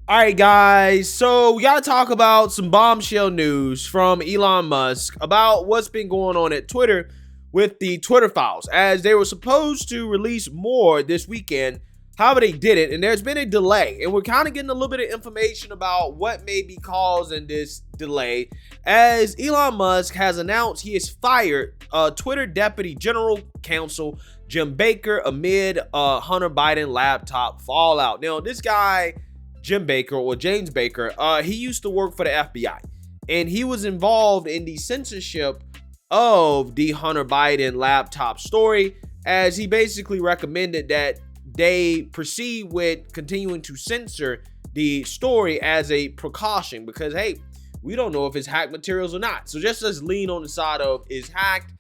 All right, guys. So we got to talk about some bombshell news from Elon Musk about what's been going on at Twitter with the Twitter files, as they were supposed to release more this weekend. However, they didn't, and there's been a delay, and we're kind of getting a little bit of information about what may be causing this delay, as Elon Musk has announced he has fired Twitter Deputy General Counsel Jim Baker amid Hunter Biden laptop fallout. Now, this guy, Jim Baker, or James Baker, he used to work for the FBI, and he was involved in the censorship of the Hunter Biden laptop story, as he basically recommended that they proceed with continuing to censor the story as a precaution, because hey, we don't know if it's hacked materials or not. So just let's lean on the side of it's hacked,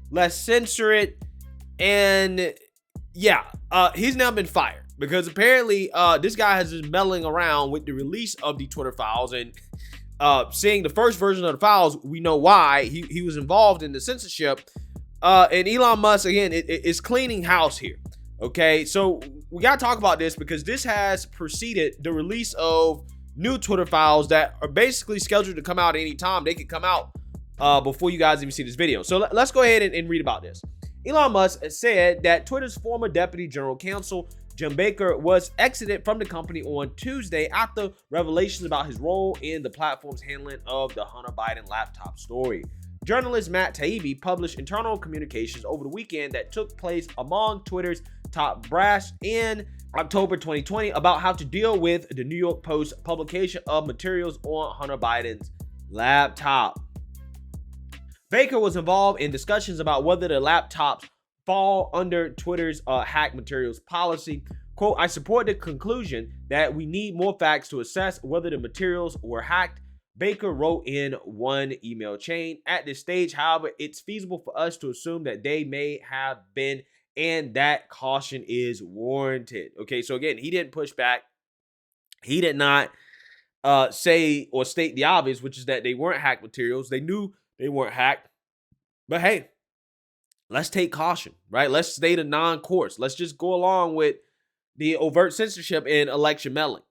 let's censor it. And yeah, he's now been fired because apparently this guy has been meddling around with the release of the Twitter files, and seeing the first version of the files, we know why he was involved in the censorship. And Elon Musk, again, is cleaning house here. Okay, so we got to talk about this because this has preceded the release of new Twitter files that are basically scheduled to come out anytime. They could come out before you guys even see this video. So let's go ahead and read about this. Elon Musk said that Twitter's former Deputy General Counsel, Jim Baker, was exited from the company on Tuesday after revelations about his role in the platform's handling of the Hunter Biden laptop story. Journalist Matt Taibbi published internal communications over the weekend that took place among Twitter's top brass in October 2020 about how to deal with the New York Post publication of materials on Hunter Biden's laptop. Baker was involved in discussions about whether the laptops fall under Twitter's hack materials policy. Quote, I support the conclusion that we need more facts to assess whether the materials were hacked, Baker wrote in one email chain. At this stage, however, it's feasible for us to assume that they may have been, and that caution is warranted. Okay, so again, he didn't push back. He did not say or state the obvious, which is that they weren't hacked materials. They knew they weren't hacked. But hey, let's take caution, right? Let's stay the non-course. Let's just go along with the overt censorship and election meddling.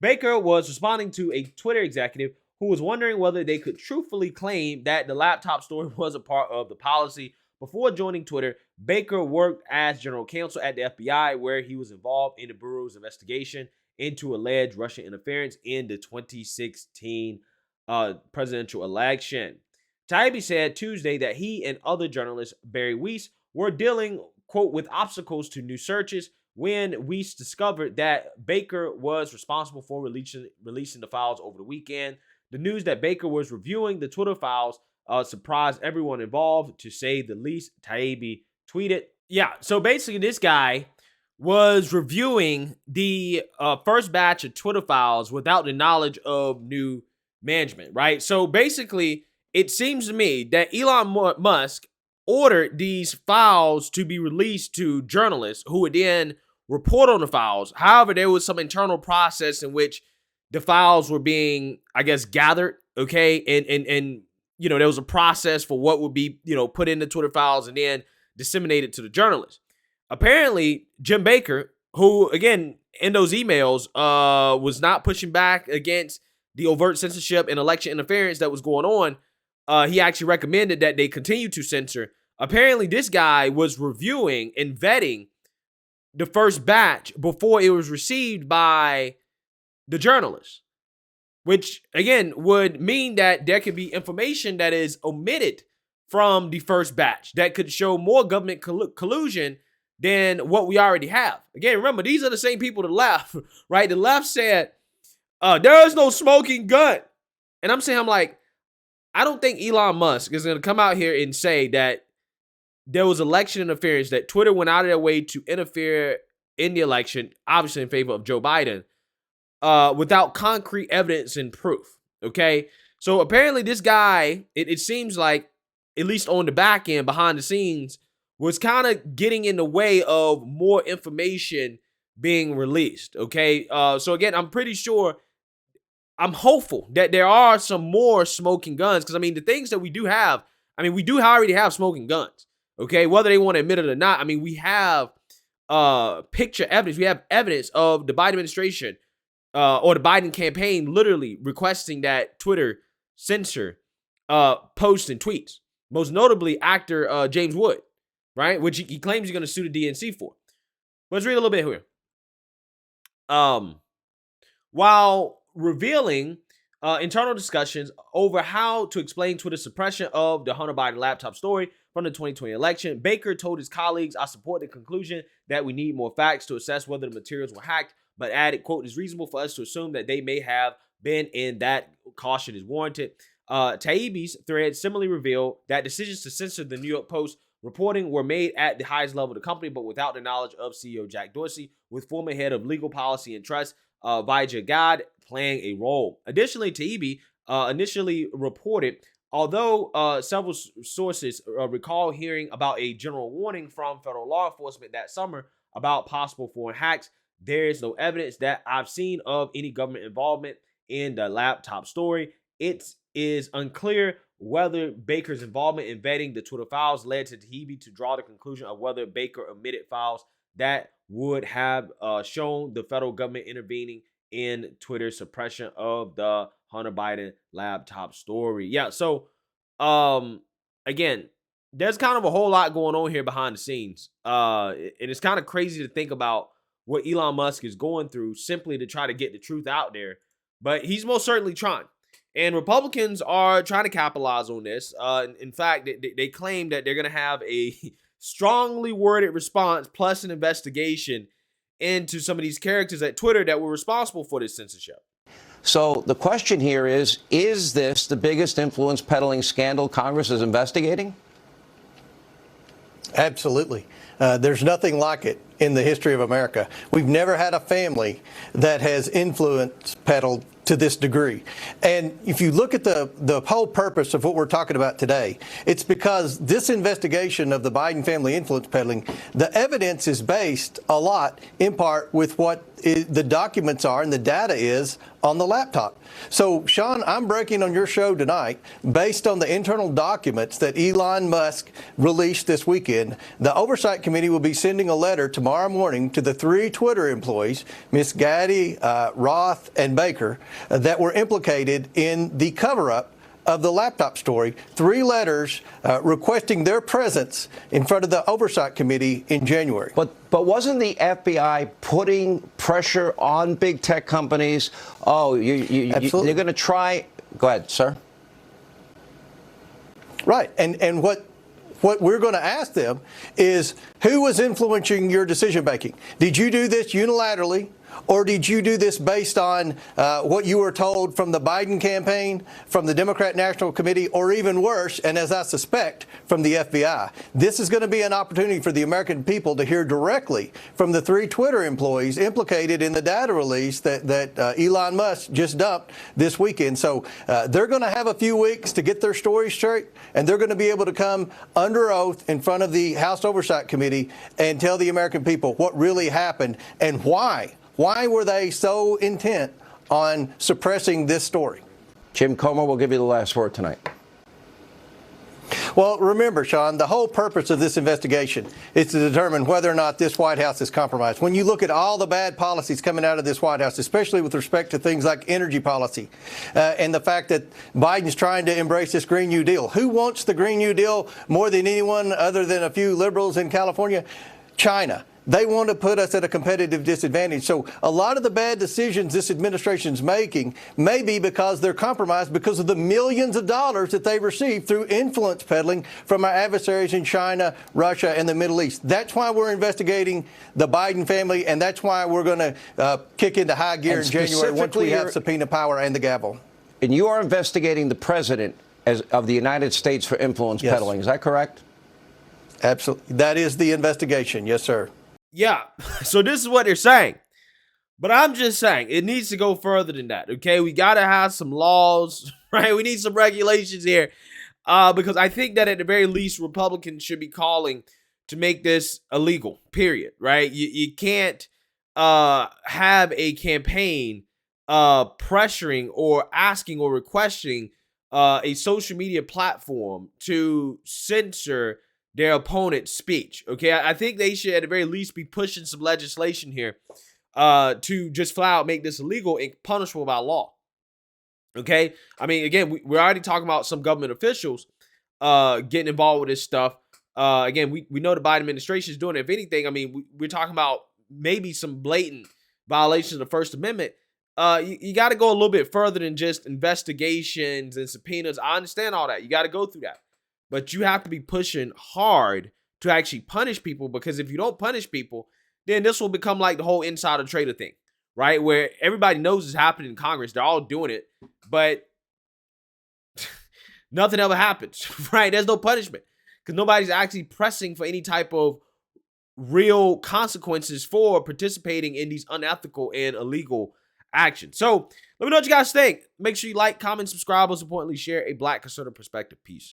Baker was responding to a Twitter executive who was wondering whether they could truthfully claim that the laptop story was a part of the policy. Before joining Twitter, Baker worked as general counsel at the FBI, where he was involved in the Bureau's investigation into alleged Russian interference in the 2016 presidential election. Taibbi said Tuesday that he and other journalist Barry Weiss were dealing, quote, with obstacles to new searches when Weiss discovered that Baker was responsible for releasing the files over the weekend. The news that Baker was reviewing the Twitter files surprised everyone involved, to say the least, Taibbi tweeted. Yeah, so basically this guy was reviewing the first batch of Twitter files without the knowledge of new management, right? So basically, it seems to me that Elon Musk ordered these files to be released to journalists who would then report on the files. However, there was some internal process in which the files were being, I guess, gathered, okay? And you know, there was a process for what would be, you know, put in the Twitter files and then disseminated to the journalists. Apparently, Jim Baker, who, again, in those emails, was not pushing back against the overt censorship and election interference that was going on. He actually recommended that they continue to censor. Apparently, this guy was reviewing and vetting the first batch before it was received by the journalists, which, again, would mean that there could be information that is omitted from the first batch that could show more government collusion than what we already have. Again, remember, these are the same people to the left, right? The left said, there is no smoking gun. And I'm like, I don't think Elon Musk is going to come out here and say that there was election interference, that Twitter went out of their way to interfere in the election, obviously in favor of Joe Biden, without concrete evidence and proof, okay? So apparently this guy, it seems like, at least on the back end, behind the scenes, was kind of getting in the way of more information being released, okay? So again, I'm pretty sure, I'm hopeful that there are some more smoking guns, because I mean, the things that we do have, I mean, we do already have smoking guns, okay? Whether they want to admit it or not, I mean, we have picture evidence. We have evidence of the Biden administration or the Biden campaign literally requesting that Twitter censor posts and tweets. Most notably, actor James Wood, right? Which he claims he's going to sue the DNC for. Let's read a little bit here. While revealing internal discussions over how to explain Twitter's suppression of the Hunter Biden laptop story from the 2020 election, Baker told his colleagues, "I support the conclusion that we need more facts to assess whether the materials were hacked, but added, quote, it's reasonable for us to assume that they may have been, and that caution is warranted." Taibbi's thread similarly revealed that decisions to censor the New York Post reporting were made at the highest level of the company, but without the knowledge of CEO Jack Dorsey, with former head of legal policy and trust Vijay Gad playing a role. Additionally, Taibbi initially reported, although several sources recall hearing about a general warning from federal law enforcement that summer about possible foreign hacks, there is no evidence that I've seen of any government involvement in the laptop story. It is unclear whether Baker's involvement in vetting the Twitter files led to Taibbi to draw the conclusion of whether Baker omitted files that would have shown the federal government intervening in Twitter's suppression of the Hunter Biden laptop story. Yeah, so again, there's kind of a whole lot going on here behind the scenes. And it's kind of crazy to think about what Elon Musk is going through simply to try to get the truth out there. But he's most certainly trying. And Republicans are trying to capitalize on this. In fact, they claim that they're going to have a strongly worded response plus an investigation into some of these characters at Twitter that were responsible for this censorship. So the question here is this the biggest influence peddling scandal Congress is investigating? Absolutely. There's nothing like it in the history of America. We've never had a family that has influence peddled to this degree. And if you look at the whole purpose of what we're talking about today, it's because this investigation of the Biden family influence peddling, the evidence is based a lot in part with what the documents are and the data is on the laptop. So, Sean, I'm breaking on your show tonight based on the internal documents that Elon Musk released this weekend. The Oversight Committee will be sending a letter tomorrow morning to the 3 Twitter employees, Ms. Gaddy, Roth, and Baker, that were implicated in the cover-up of the laptop story. 3 letters requesting their presence in front of the Oversight Committee in January. But wasn't the FBI putting pressure on big tech companies? Oh, you're going to try. Go ahead, sir. Right. And what we're going to ask them is, who was influencing your decision making? Did you do this unilaterally? Or did you do this based on what you were told from the Biden campaign, from the Democrat National Committee, or even worse, and as I suspect, from the FBI? This is going to be an opportunity for the American people to hear directly from the 3 Twitter employees implicated in the data release that Elon Musk just dumped this weekend. So they're going to have a few weeks to get their story straight, and they're going to be able to come under oath in front of the House Oversight Committee and tell the American people what really happened and why. Why were they so intent on suppressing this story? Jim Comer will give you the last word tonight. Well, remember, Sean, the whole purpose of this investigation is to determine whether or not this White House is compromised. When you look at all the bad policies coming out of this White House, especially with respect to things like energy policy and the fact that Biden's trying to embrace this Green New Deal. Who wants the Green New Deal more than anyone other than a few liberals in California? China. They want to put us at a competitive disadvantage. So a lot of the bad decisions this administration's making may be because they're compromised because of the millions of dollars that they received through influence peddling from our adversaries in China, Russia, and the Middle East. That's why we're investigating the Biden family, and that's why we're going to kick into high gear in January once we have subpoena power and the gavel. And you are investigating the president of the United States for influence peddling. Is that correct? Absolutely. That is the investigation. Yes, sir. Yeah, so this is what they're saying. But I'm just saying, it needs to go further than that, okay? We got to have some laws, right? We need some regulations here because I think that at the very least, Republicans should be calling to make this illegal, period, right? You can't have a campaign pressuring or asking or requesting a social media platform to censor their opponent's speech. Okay, I think they should at the very least be pushing some legislation here to just flat out make this illegal and punishable by law. Okay, I mean, again, we're already talking about some government officials getting involved with this stuff. Again, we know the Biden administration is doing it. If anything, I mean, we're talking about maybe some blatant violations of the First Amendment. You got to go a little bit further than just investigations and subpoenas. I understand all that. You got to go through that. But you have to be pushing hard to actually punish people, because if you don't punish people, then this will become like the whole insider trader thing, right? Where everybody knows it's happening in Congress. They're all doing it, but nothing ever happens, right? There's no punishment because nobody's actually pressing for any type of real consequences for participating in these unethical and illegal actions. So let me know what you guys think. Make sure you like, comment, subscribe, most importantly, share a Black conservative perspective. Peace.